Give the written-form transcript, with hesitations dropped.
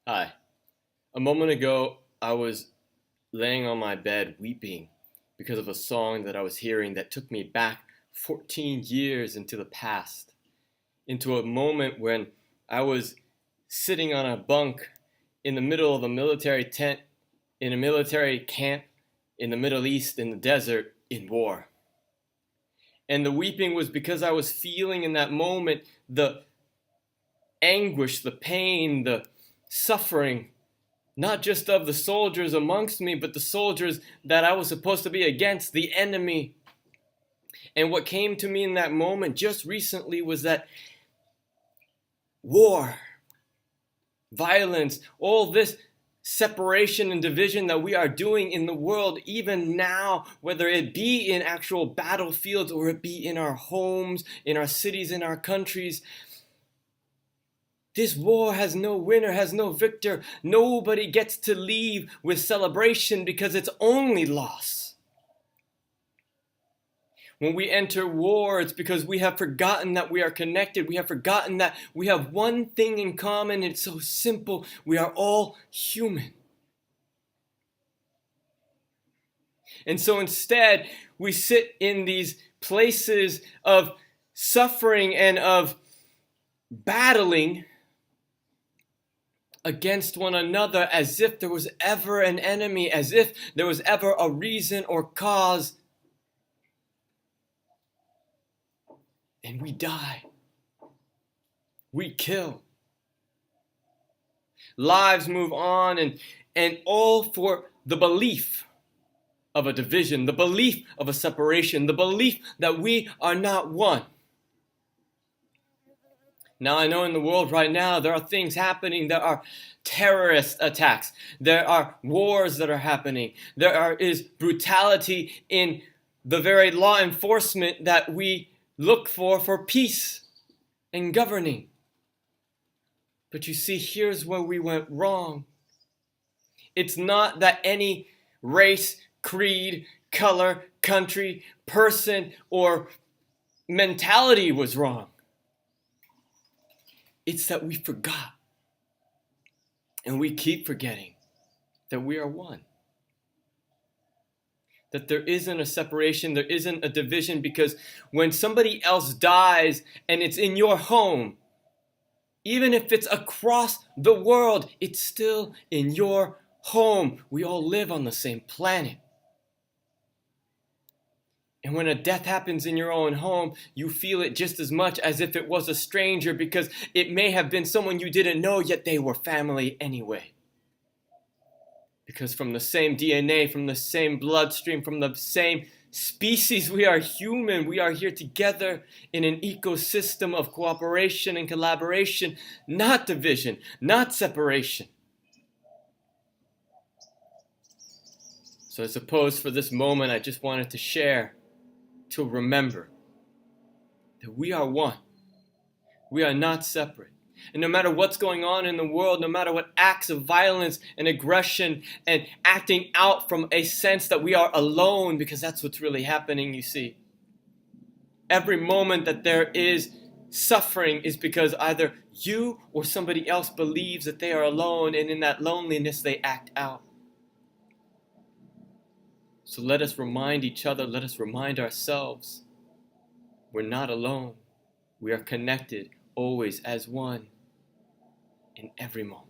Hi. A moment ago, I was laying on my bed weeping because of a song that I was hearing that took me back 14 years into the past, into a moment when I was sitting on a bunk in the middle of a military tent, in a military camp in the Middle East, in the desert, in war. And the weeping was because I was feeling in that moment the anguish, the pain, the suffering, not just of the soldiers amongst me, but the soldiers that I was supposed to be against, the enemy. And what came to me in that moment just recently was that war, violence, all this separation and division that we are doing in the world, even now, whether it be in actual battlefields or it be in our homes, in our cities, in our countries, this war has no winner, has no victor. Nobody gets to leave with celebration because it's only loss. When we enter war, it's because we have forgotten that we are connected. We have forgotten that we have one thing in common. It's so simple. We are all human. And so instead, we sit in these places of suffering and of battling against one another as if there was ever an enemy, as if there was ever a reason or cause. And we die. We kill. Lives move on and all for the belief of a division, the belief of a separation, the belief that we are not one. Now, I know in the world right now, there are things happening. There are terrorist attacks. There are wars that are happening. Is brutality in the very law enforcement that we look for peace and governing. But you see, here's where we went wrong. It's not that any race, creed, color, country, person, or mentality was wrong. It's that we forgot, and we keep forgetting, that we are one. That there isn't a separation, there isn't a division, because when somebody else dies and it's in your home, even if it's across the world, it's still in your home. We all live on the same planet. And when a death happens in your own home, you feel it just as much as if it was a stranger, because it may have been someone you didn't know, yet they were family anyway. Because from the same DNA, from the same bloodstream, from the same species, we are human. We are here together in an ecosystem of cooperation and collaboration, not division, not separation. So I suppose for this moment, I just wanted to share, to remember that we are one. We are not separate. And no matter what's going on in the world, no matter what acts of violence and aggression and acting out from a sense that we are alone, because that's what's really happening, you see. Every moment that there is suffering is because either you or somebody else believes that they are alone, and in that loneliness they act out. So let us remind each other, let us remind ourselves, we're not alone. We are connected always as one in every moment.